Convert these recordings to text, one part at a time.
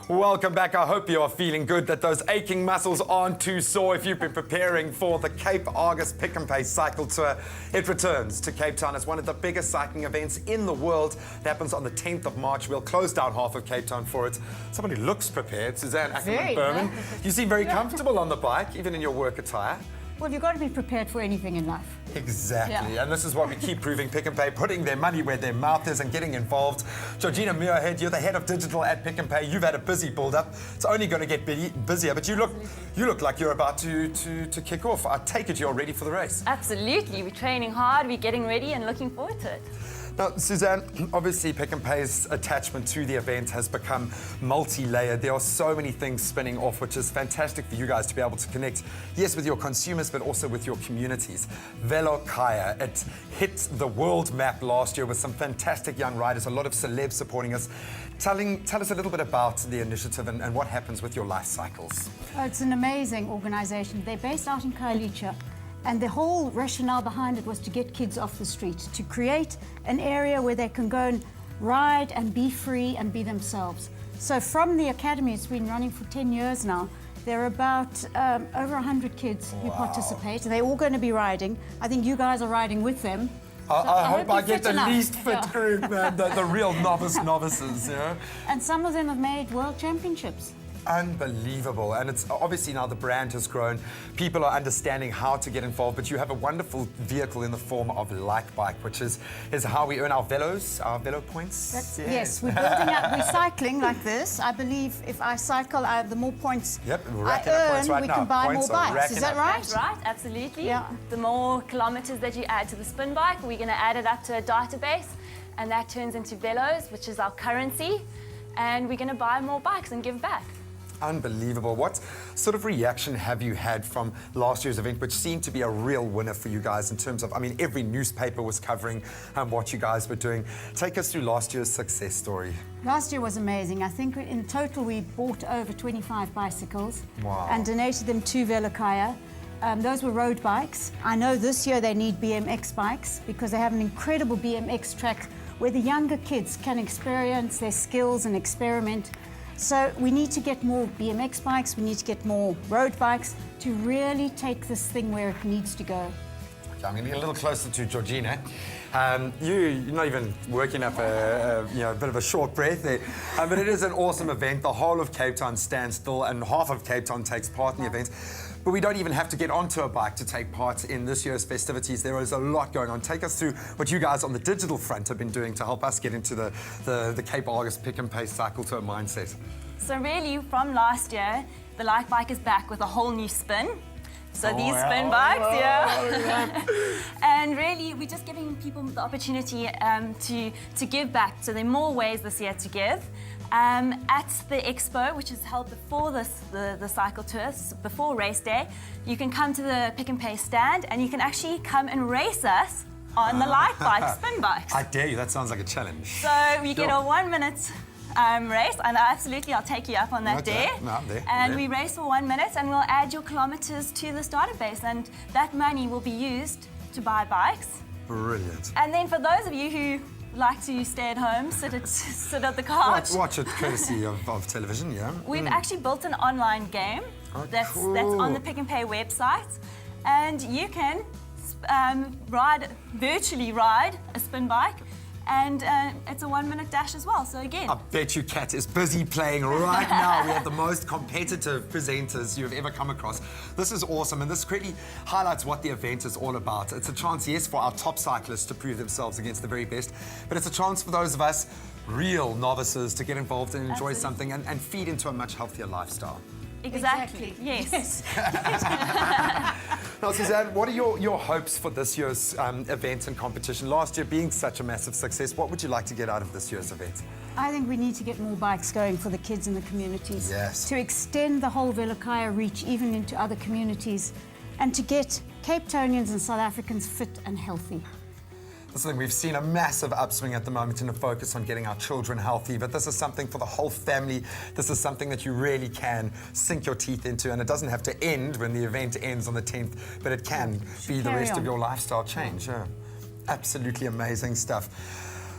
Welcome back. I hope you are feeling good, that those aching muscles aren't too sore if you've been preparing for the Cape Argus Pick and Pay Cycle Tour. It returns to Cape Town as one of the biggest cycling events in the world. It happens on the 10th of March. We'll close down half of Cape Town for it. Somebody looks prepared. Suzanne, Ackerman-Berman. You seem very comfortable on the bike, even in your work attire. Well, you've got to be prepared for anything in life. Exactly, yeah. And this is what we keep proving. Pick and Pay, putting their money where their mouth is and getting involved. Georgina, Muirhead, you're the head of digital at Pick and Pay. You've had a busy build-up. It's only going to get busier, but you look like you're about to kick off. I take it you're ready for the race. Absolutely, we're training hard, we're getting ready and looking forward to it. Now, Suzanne, obviously Pick and Pay's attachment to the event has become multi-layered. There are so many things spinning off, which is fantastic for you guys to be able to connect, yes, with your consumers, but also with your communities. Velokhaya, it hit the world map last year with some fantastic young riders, a lot of celebs supporting us. Tell us a little bit about the initiative and what happens with your life cycles. It's an amazing organisation. They're based out in Khayelitsha. And the whole rationale behind it was to get kids off the street, to create an area where they can go and ride and be free and be themselves. So from the academy, it's been running for 10 years now. There are about over 100 kids who participate. They're all going to be riding. I think you guys are riding with them. I hope I get the least fit group, man, the real novices, yeah. And some of them have made world championships. Unbelievable. And it's obviously now the brand has grown. People are understanding how to get involved, but you have a wonderful vehicle in the form of Like Bike, which is how we earn our velo points. Yes, we're building up, we're cycling like this. I believe if I cycle, the more points I earn, we can buy more bikes. Is that right? That's right, absolutely. Yeah. The more kilometers that you add to the spin bike, we're going to add it up to a database, and that turns into velos, which is our currency, and we're going to buy more bikes and give back. Unbelievable. What sort of reaction have you had from last year's event, which seemed to be a real winner for you guys in terms of, I mean, every newspaper was covering what you guys were doing. Take us through last year's success story. Last year was amazing. I think in total we bought over 25 bicycles. Wow. And donated them to Velokhaya. Those were road bikes. I know this year they need BMX bikes because they have an incredible BMX track where the younger kids can experience their skills and experiment. So we need to get more BMX bikes, we need to get more road bikes to really take this thing where it needs to go. Okay, I'm going to get a little closer to Georgina. You're not even working up a bit of a short breath there, but it is an awesome event. The whole of Cape Town stands still and half of Cape Town takes part in the event. But we don't even have to get onto a bike to take part in this year's festivities. There is a lot going on. Take us through what you guys on the digital front have been doing to help us get into the Cape Argus Pick and Pay Cycle Tour mindset. So really, from last year, the Like Bike is back with a whole new spin. So these spin bikes, and really, we're just giving people the opportunity to give back. So there are more ways this year to give. At the expo, which is held before the cycle tour, before race day, you can come to the Pick and Pay stand and you can actually come and race us on the Like Bike spin bikes. I dare you, that sounds like a challenge. So you get a 1 minute race, and I'll take you up on that day. No, I'm there. And we race for 1 minute and we'll add your kilometers to this database, and that money will be used to buy bikes. Brilliant. And then for those of you who like to stay at home, sit at the couch. Watch it courtesy of television, yeah. We've actually built an online game that's on the Pick and Pay website, and you can virtually ride a spin bike, and it's a 1 minute dash as well. So again, I bet you Kat is busy playing right now. We have the most competitive presenters you've ever come across. This is awesome, and this really highlights what the event is all about. It's a chance, yes, for our top cyclists to prove themselves against the very best, but it's a chance for those of us real novices to get involved and enjoy something and feed into a much healthier lifestyle. Exactly. Yes. Now, Suzanne, what are your hopes for this year's event and competition? Last year being such a massive success, what would you like to get out of this year's event? I think we need to get more bikes going for the kids in the communities. Yes. To extend the whole Velokhaya reach even into other communities, and to get Cape Townians and South Africans fit and healthy. Listen, we've seen a massive upswing at the moment in a focus on getting our children healthy, but this is something for the whole family. This is something that you really can sink your teeth into, and it doesn't have to end when the event ends on the 10th, but it can be the rest of your lifestyle change. Yeah. Absolutely amazing stuff.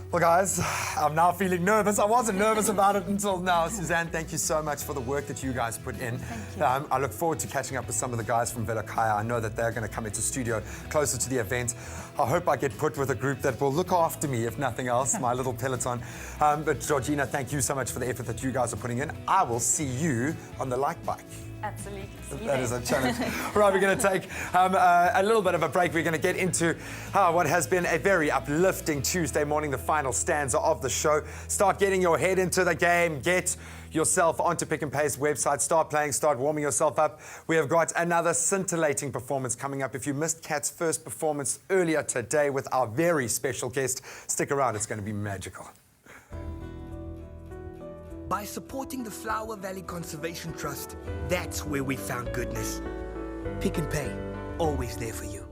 Well, guys, I'm now feeling nervous. I wasn't nervous about it until now. Suzanne, thank you so much for the work that you guys put in. Thank you. I look forward to catching up with some of the guys from Velokhaya. I know that they're going to come into studio closer to the event. I hope I get put with a group that will look after me, if nothing else, my little peloton. But Georgina, thank you so much for the effort that you guys are putting in. I will see you on the light bike. Absolutely. That is a challenge. All right, we're going to take a little bit of a break. We're going to get into what has been a very uplifting Tuesday morning, the final stanza of the show. Start getting your head into the game. Get yourself onto Pick n Pay's website. Start playing, start warming yourself up. We have got another scintillating performance coming up. If you missed Kat's first performance earlier today with our very special guest, stick around. It's going to be magical. By supporting the Flower Valley Conservation Trust, that's where we found goodness. Pick n Pay, always there for you.